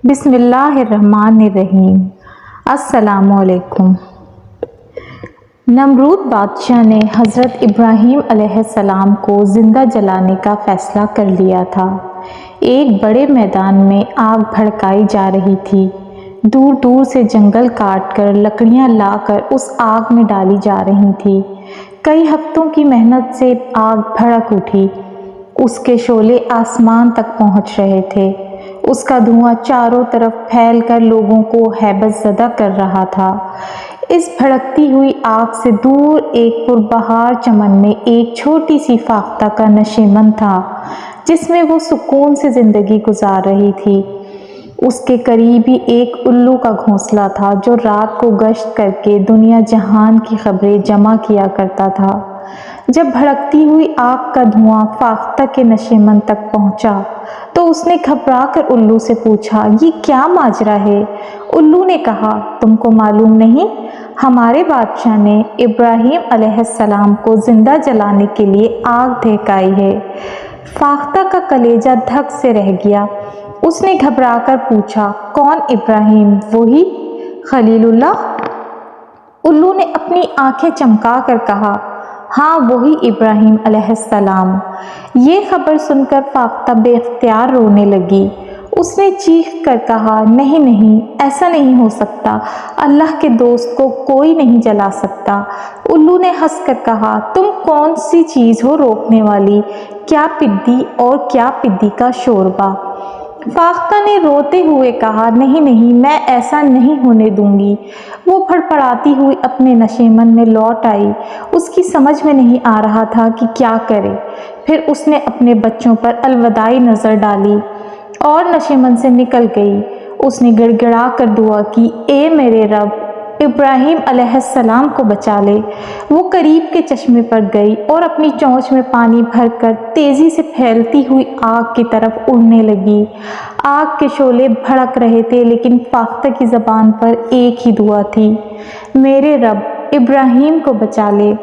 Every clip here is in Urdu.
بسم اللہ الرحمن الرحیم۔ السلام علیکم۔ نمرود بادشاہ نے حضرت ابراہیم علیہ السلام کو زندہ جلانے کا فیصلہ کر لیا تھا۔ ایک بڑے میدان میں آگ بھڑکائی جا رہی تھی۔ دور دور سے جنگل کاٹ کر لکڑیاں لا کر اس آگ میں ڈالی جا رہی تھی۔ کئی ہفتوں کی محنت سے آگ بھڑک اٹھی۔ اس کے شعلے آسمان تک پہنچ رہے تھے۔ اس کا دھواں چاروں طرف پھیل کر لوگوں کو ہیبت زدہ کر رہا تھا۔ اس بھڑکتی ہوئی آگ سے دور ایک پربہار چمن میں ایک چھوٹی سی فاختہ کا نشیمن تھا جس میں وہ سکون سے زندگی گزار رہی تھی۔ اس کے قریب ہی ایک الو کا گھونسلہ تھا جو رات کو گشت کر کے دنیا جہان کی خبریں جمع کیا کرتا تھا۔ جب بھڑکتی ہوئی آگ کا دھواں فاختہ کے نشیمن تک پہنچا تو اس نے گھبرا کر الو سے پوچھا، یہ کیا ماجرا ہے؟ الو نے کہا، تم کو معلوم نہیں؟ ہمارے بادشاہ نے ابراہیم علیہ السلام کو زندہ جلانے کے لیے آگ دہکائی ہے۔ فاختہ کا کلیجہ دھک سے رہ گیا۔ اس نے گھبرا کر پوچھا، کون ابراہیم؟ وہی خلیل اللہ؟ الو نے اپنی آنکھیں چمکا کر کہا، ہاں وہی ابراہیم علیہ السلام۔ یہ خبر سن کر فاختہ بے اختیار رونے لگی۔ اس نے چیخ کر کہا، نہیں نہیں، ایسا نہیں ہو سکتا، اللہ کے دوست کو کوئی نہیں جلا سکتا۔ الو نے ہنس کر کہا، تم کون سی چیز ہو روکنے والی؟ کیا پدی اور کیا پدی کا شوربہ؟ فاختہ نے روتے ہوئے کہا، نہیں نہیں، میں ایسا نہیں ہونے دوں گی۔ وہ پھڑپڑاتی ہوئی اپنے نشیمن میں لوٹ آئی۔ اس کی سمجھ میں نہیں آ رہا تھا کہ کیا کرے۔ پھر اس نے اپنے بچوں پر الوداعی نظر ڈالی اور نشیمن سے نکل گئی۔ اس نے گڑ گڑا کر دعا کی، اے میرے رب، ابراہیم علیہ السلام کو بچا لے۔ وہ قریب کے چشمے پر گئی اور اپنی چونچ میں پانی بھر کر تیزی سے پھیلتی ہوئی آگ کی طرف اڑنے لگی۔ آگ کے شعلے بھڑک رہے تھے لیکن فاختہ کی زبان پر ایک ہی دعا تھی، میرے رب، ابراہیم کو بچا لے۔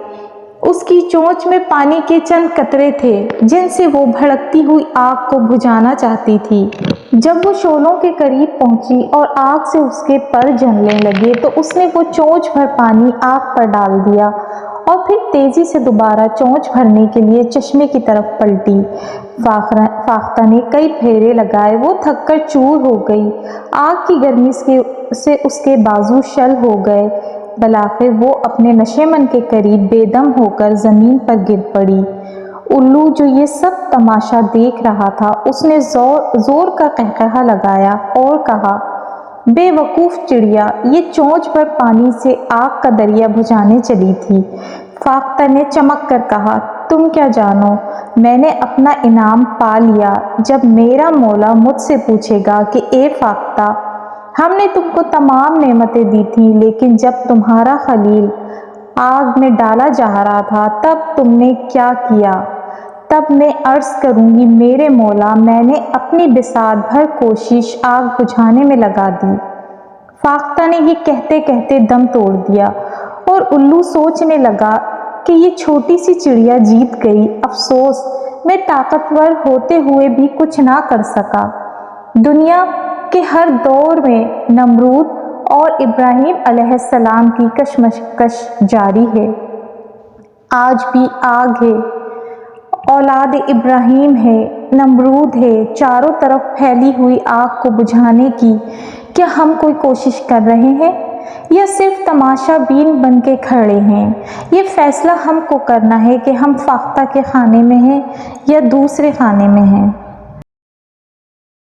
اس کی چونچ میں پانی کے چند قطرے تھے جن سے وہ بھڑکتی ہوئی آگ کو بجھانا چاہتی تھی۔ جب وہ شعلوں کے قریب پہنچی اور آگ سے اس کے پر جلنے لگے تو اس نے وہ چونچ بھر پانی آگ پر ڈال دیا اور پھر تیزی سے دوبارہ چونچ بھرنے کے لیے چشمے کی طرف پلٹی۔ فاختہ نے کئی پھیرے لگائے، وہ تھک کر چور ہو گئی۔ آگ کی گرمی سے اس کے بازو شل ہو گئے۔ بالآخر وہ اپنے نشیمن کے قریب بے دم ہو کر زمین پر گر پڑی۔ الو جو یہ سب تماشا دیکھ رہا تھا، اس نے زور کا قہقہا لگایا اور کہا، بے وقوف چڑیا، یہ چونچ بھر پانی سے آگ کا دریا بجھانے چلی تھی۔ فاختہ نے چمک کر کہا، تم کیا جانو، میں نے اپنا انعام پا لیا۔ جب میرا مولا مجھ سے پوچھے گا کہ اے فاختہ، ہم نے تم کو تمام نعمتیں دی تھیں لیکن جب تمہارا خلیل آگ میں ڈالا جا رہا تھا تب تم نے کیا کیا؟ تب میں عرض کروں گی، میرے مولا، میں نے اپنی بساط بھر کوشش آگ بجھانے میں لگا دی۔ فاختہ نے یہ کہتے کہتے دم توڑ دیا اور الو سوچنے لگا کہ یہ چھوٹی سی چڑیا جیت گئی، افسوس میں طاقتور ہوتے ہوئے بھی کچھ نہ کر سکا۔ دنیا کے ہر دور میں نمرود اور ابراہیم علیہ السلام کی کشمکش جاری ہے۔ آج بھی آگ ہے، اولاد ابراہیم ہے، نمرود ہے، چاروں طرف پھیلی ہوئی آگ کو بجھانے کی کیا ہم کوئی کوشش کر رہے ہیں یا صرف تماشا بین بن کے کھڑے ہیں؟ یہ فیصلہ ہم کو کرنا ہے کہ ہم فاختہ کے خانے میں ہیں یا دوسرے خانے میں ہیں۔